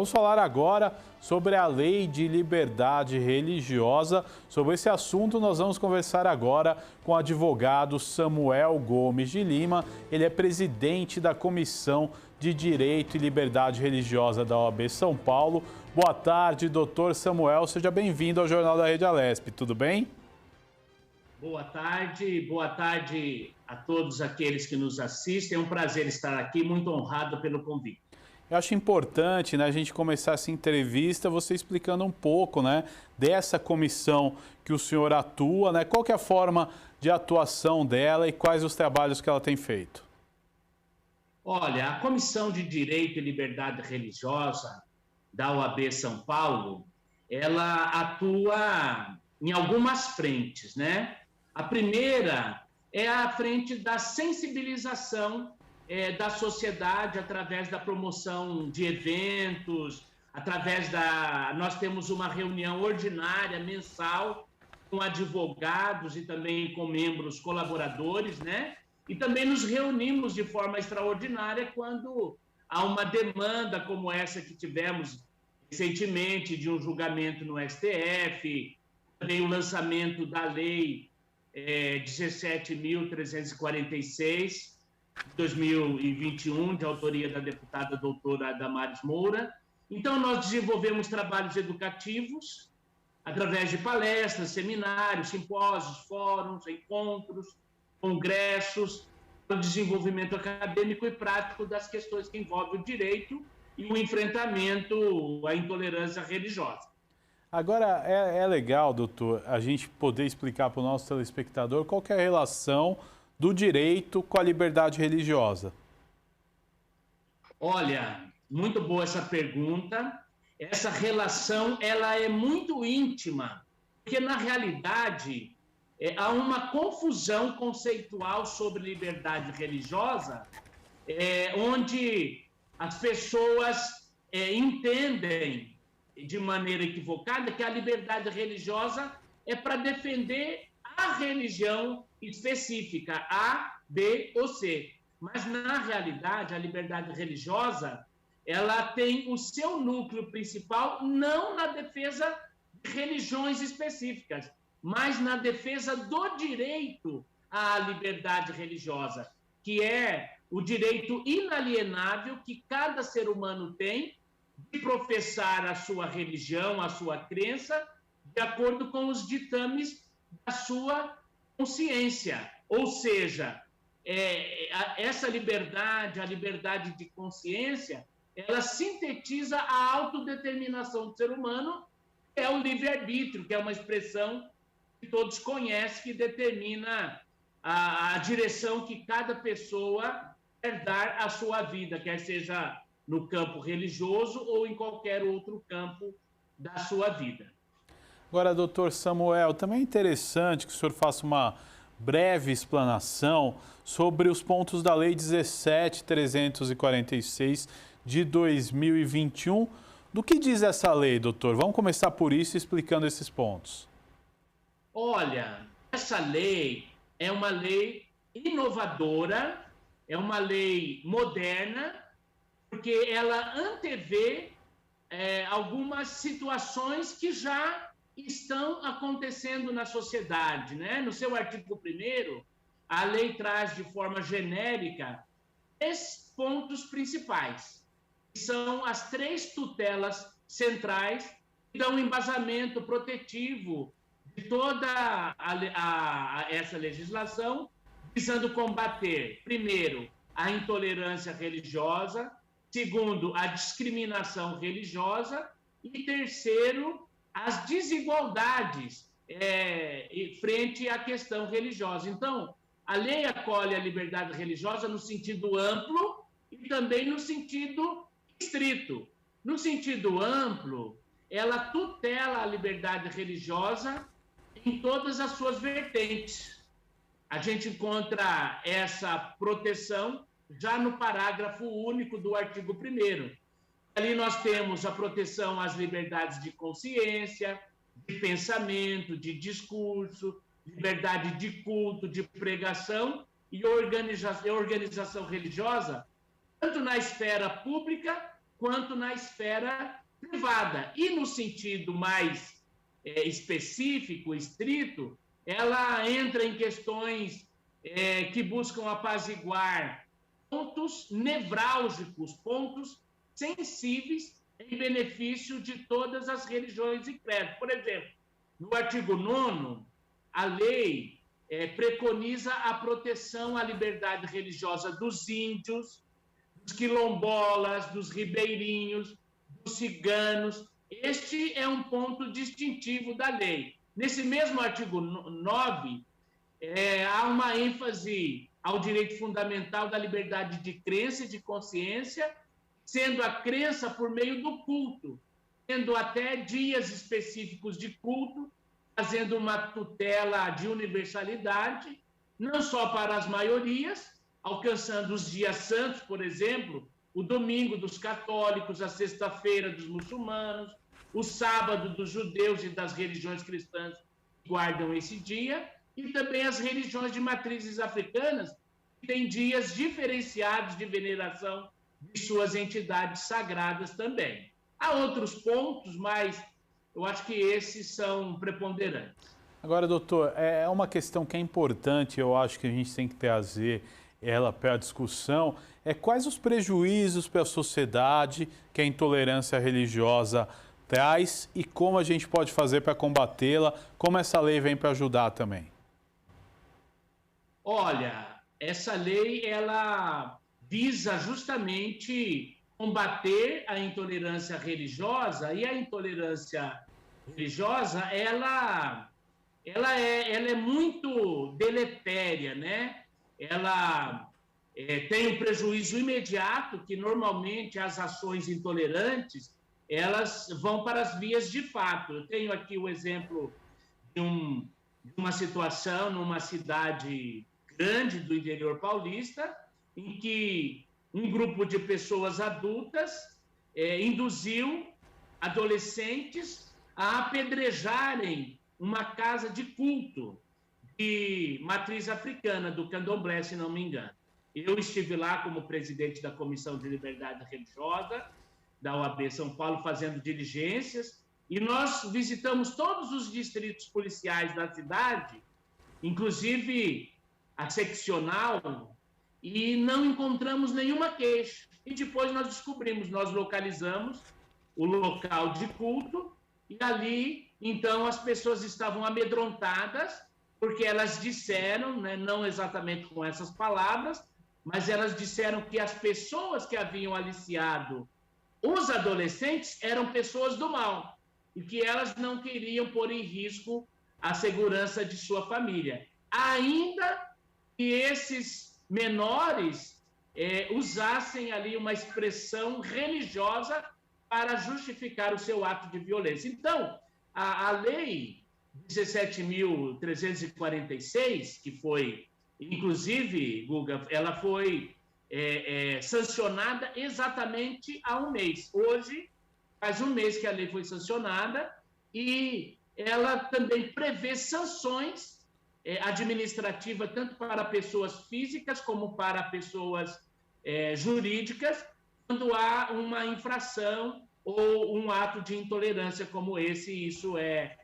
Vamos falar agora sobre a Lei de Liberdade Religiosa. Sobre esse assunto, nós vamos conversar agora com o advogado Samuel Gomes de Lima. Ele é presidente da Comissão de Direito e Liberdade Religiosa da OAB São Paulo. Boa tarde, doutor Samuel. Seja bem-vindo ao Jornal da Rede Alesp. Tudo bem? Boa tarde a todos aqueles que nos assistem. É um prazer estar aqui, muito honrado pelo convite. Eu acho importante, né, a gente começar essa entrevista você explicando um pouco, né, dessa comissão que o senhor atua, né, qual que é a forma de atuação dela e quais os trabalhos que ela tem feito. Olha, a Comissão de Direito e Liberdade Religiosa da OAB São Paulo, ela atua em algumas frentes, né? A primeira é a frente da sensibilização da sociedade através da promoção de eventos, nós temos uma reunião ordinária mensal com advogados e também com membros colaboradores, né? E também nos reunimos de forma extraordinária quando há uma demanda como essa que tivemos recentemente de um julgamento no STF, também o lançamento da Lei 17.346, de 2021, de autoria da deputada doutora Damares Moura. Então, nós desenvolvemos trabalhos educativos através de palestras, seminários, simpósios, fóruns, encontros, congressos, para o desenvolvimento acadêmico e prático das questões que envolvem o direito e o enfrentamento à intolerância religiosa. Agora, é legal, doutor, a gente poder explicar para o nosso telespectador qual que é a relação do direito com a liberdade religiosa. Olha, muito boa essa pergunta. Essa relação, ela é muito íntima, porque na realidade há uma confusão conceitual sobre liberdade religiosa, onde as pessoas entendem de maneira equivocada que a liberdade religiosa é para defender a religião específica, A, B ou C. Mas, na realidade, a liberdade religiosa, ela tem o seu núcleo principal não na defesa de religiões específicas, mas na defesa do direito à liberdade religiosa, que é o direito inalienável que cada ser humano tem de professar a sua religião, a sua crença, de acordo com os ditames da sua consciência. Ou seja, essa liberdade, a liberdade de consciência, ela sintetiza a autodeterminação do ser humano, que é o livre-arbítrio, que é uma expressão que todos conhecem, que determina a direção que cada pessoa quer dar à sua vida, quer seja no campo religioso ou em qualquer outro campo da sua vida. Agora, doutor Samuel, também é interessante que o senhor faça uma breve explanação sobre os pontos da Lei 17.346 de 2021. Do que diz essa lei, doutor? Vamos começar por isso, explicando esses pontos. Olha, essa lei é uma lei inovadora, é uma lei moderna, porque ela antevê algumas situações que já estão acontecendo na sociedade, né? No seu artigo 1º, a lei traz de forma genérica 3 pontos principais, que são as 3 tutelas centrais que dão embasamento protetivo de toda essa legislação, visando combater, primeiro, a intolerância religiosa, segundo, a discriminação religiosa e terceiro, as desigualdades frente à questão religiosa. Então, a lei acolhe a liberdade religiosa no sentido amplo e também no sentido estrito. No sentido amplo, ela tutela a liberdade religiosa em todas as suas vertentes. A gente encontra essa proteção já no parágrafo único do artigo 1º. Ali nós temos a proteção às liberdades de consciência, de pensamento, de discurso, liberdade de culto, de pregação e organização religiosa, tanto na esfera pública quanto na esfera privada. E no sentido mais específico, estrito, ela entra em questões que buscam apaziguar pontos nevrálgicos, pontos sensíveis em benefício de todas as religiões e credos. Por exemplo, no artigo 9º, a lei preconiza a proteção à liberdade religiosa dos índios, dos quilombolas, dos ribeirinhos, dos ciganos. Este é um ponto distintivo da lei. Nesse mesmo artigo 9, há uma ênfase ao direito fundamental da liberdade de crença e de consciência, sendo a crença por meio do culto, tendo até dias específicos de culto, fazendo uma tutela de universalidade, não só para as maiorias, alcançando os dias santos, por exemplo, o domingo dos católicos, a sexta-feira dos muçulmanos, o sábado dos judeus e das religiões cristãs que guardam esse dia, e também as religiões de matrizes africanas, que têm dias diferenciados de veneração de suas entidades sagradas também. Há outros pontos, mas eu acho que esses são preponderantes. Agora, doutor, é uma questão que é importante, eu acho que a gente tem que trazer ela para a discussão, quais os prejuízos para a sociedade que a intolerância religiosa traz e como a gente pode fazer para combatê-la, como essa lei vem para ajudar também. Olha, essa lei, ela visa justamente combater a intolerância religiosa, e a intolerância religiosa, ela é muito deletéria, né? Ela tem um prejuízo imediato, que normalmente as ações intolerantes, elas vão para as vias de fato. Eu tenho aqui o exemplo de uma situação numa cidade grande do interior paulista, em que um grupo de pessoas adultas induziu adolescentes a apedrejarem uma casa de culto de matriz africana, do candomblé, se não me engano. Eu estive lá como presidente da Comissão de Liberdade Religiosa da OAB São Paulo, fazendo diligências, e nós visitamos todos os distritos policiais da cidade, inclusive a seccional, e não encontramos nenhuma queixa. E depois nós descobrimos, nós localizamos o local de culto, e ali, então, as pessoas estavam amedrontadas, porque elas disseram, né, não exatamente com essas palavras, mas elas disseram que as pessoas que haviam aliciado os adolescentes eram pessoas do mal, e que elas não queriam pôr em risco a segurança de sua família. Ainda que esses menores usassem ali uma expressão religiosa para justificar o seu ato de violência. Então, a lei 17.346, que foi, inclusive, Guga, ela foi sancionada exatamente há um mês. Hoje, faz um mês que a lei foi sancionada, e ela também prevê sanções administrativas, tanto para pessoas físicas como para pessoas jurídicas, quando há uma infração ou um ato de intolerância como esse. Isso é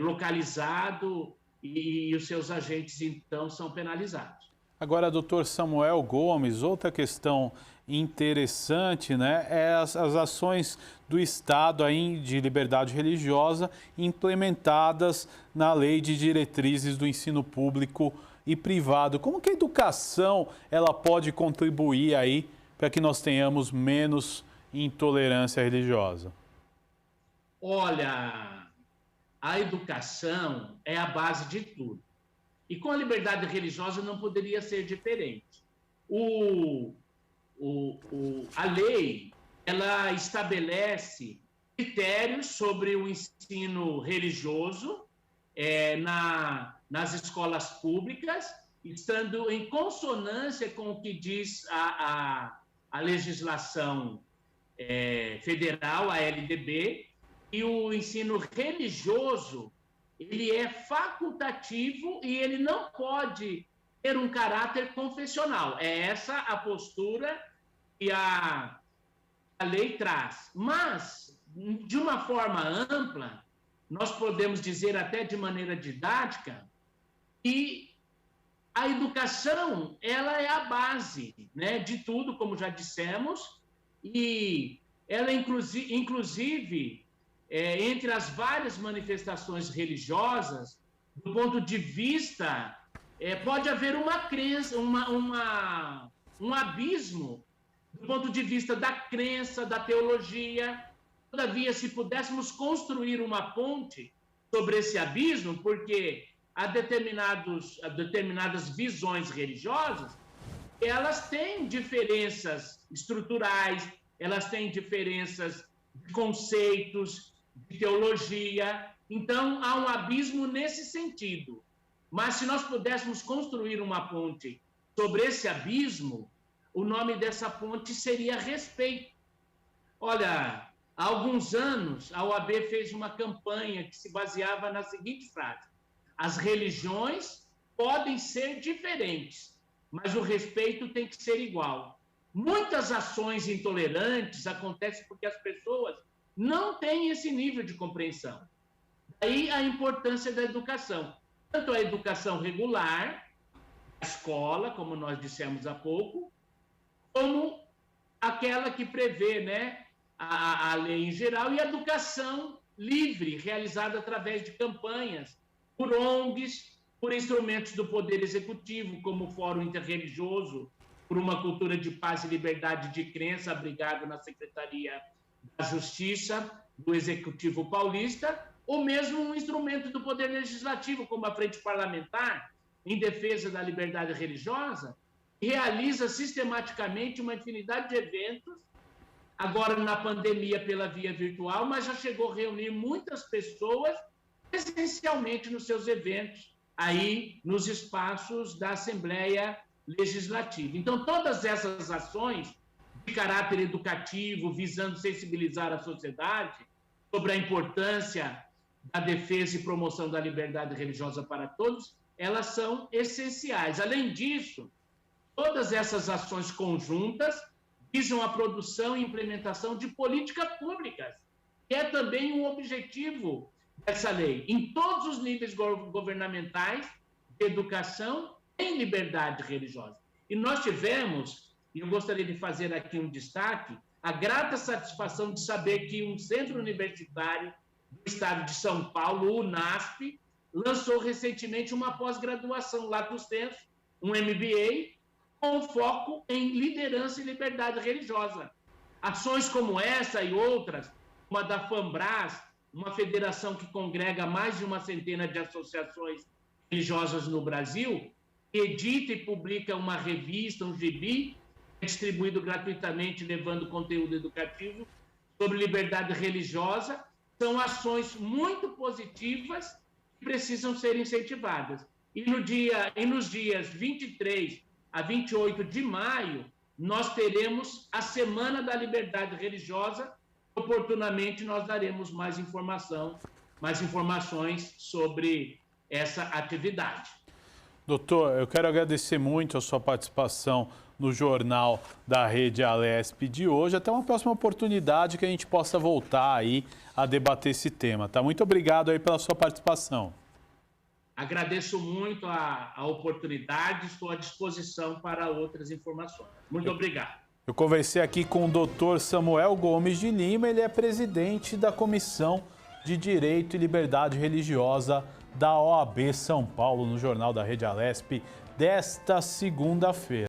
localizado e os seus agentes, então, são penalizados. Agora, doutor Samuel Gomes, outra questão interessante, né, é as ações do Estado aí de liberdade religiosa implementadas na Lei de Diretrizes do Ensino Público e Privado. Como que a educação ela pode contribuir aí para que nós tenhamos menos intolerância religiosa? Olha, a educação é a base de tudo. E com a liberdade religiosa não poderia ser diferente. A lei, ela estabelece critérios sobre o ensino religioso nas escolas públicas, estando em consonância com o que diz a legislação federal, a LDB, e o ensino religioso, ele é facultativo e ele não pode ter um caráter confessional. É essa a postura que a a lei traz. Mas, de uma forma ampla, nós podemos dizer até de maneira didática que a educação, ela é a base, né, de tudo, como já dissemos, e ela, inclusive, entre as várias manifestações religiosas, do ponto de vista, pode haver uma crença, um abismo, do ponto de vista da crença, da teologia. Todavia, se pudéssemos construir uma ponte sobre esse abismo, porque há determinadas visões religiosas, elas têm diferenças estruturais, elas têm diferenças de conceitos, de teologia. Então, há um abismo nesse sentido. Mas se nós pudéssemos construir uma ponte sobre esse abismo, o nome dessa ponte seria respeito. Olha, há alguns anos, a OAB fez uma campanha que se baseava na seguinte frase: as religiões podem ser diferentes, mas o respeito tem que ser igual. Muitas ações intolerantes acontecem porque as pessoas não têm esse nível de compreensão. Daí a importância da educação. Tanto a educação regular, a escola, como nós dissemos há pouco, como aquela que prevê, né, a lei em geral, e a educação livre, realizada através de campanhas, por ONGs, por instrumentos do Poder Executivo, como o Fórum Interreligioso por uma Cultura de Paz e Liberdade de Crença, abrigado na Secretaria da Justiça do Executivo Paulista, ou mesmo um instrumento do Poder Legislativo, como a Frente Parlamentar, em defesa da liberdade religiosa, que realiza sistematicamente uma infinidade de eventos, agora na pandemia pela via virtual, mas já chegou a reunir muitas pessoas presencialmente nos seus eventos, aí nos espaços da Assembleia Legislativa. Então, todas essas ações de caráter educativo, visando sensibilizar a sociedade sobre a importância da defesa e promoção da liberdade religiosa para todos, elas são essenciais. Além disso, todas essas ações conjuntas visam a produção e implementação de políticas públicas, que é também um objetivo dessa lei. Em todos os níveis governamentais de educação tem liberdade religiosa. E nós tivemos, e eu gostaria de fazer aqui um destaque, a grata satisfação de saber que um centro universitário do estado de São Paulo, o UNASP, lançou recentemente uma pós-graduação lato sensu, um MBA, com foco em liderança e liberdade religiosa. Ações como essa e outras, uma da FAMBRAS, uma federação que congrega mais de uma centena de associações religiosas no Brasil, edita e publica uma revista, um gibi, distribuído gratuitamente, levando conteúdo educativo sobre liberdade religiosa. São ações muito positivas que precisam ser incentivadas. E nos dias 23 a 28 de maio, nós teremos a Semana da Liberdade Religiosa. Oportunamente, nós daremos mais informações sobre essa atividade. Doutor, eu quero agradecer muito a sua participação no Jornal da Rede Alesp de hoje. Até uma próxima oportunidade que a gente possa voltar aí a debater esse tema. Tá? Muito obrigado aí pela sua participação. Agradeço muito a oportunidade, estou à disposição para outras informações. Muito obrigado. Eu conversei aqui com o Dr. Samuel Gomes de Lima, ele é presidente da Comissão de Direito e Liberdade Religiosa da OAB São Paulo, no Jornal da Rede Alesp desta segunda-feira.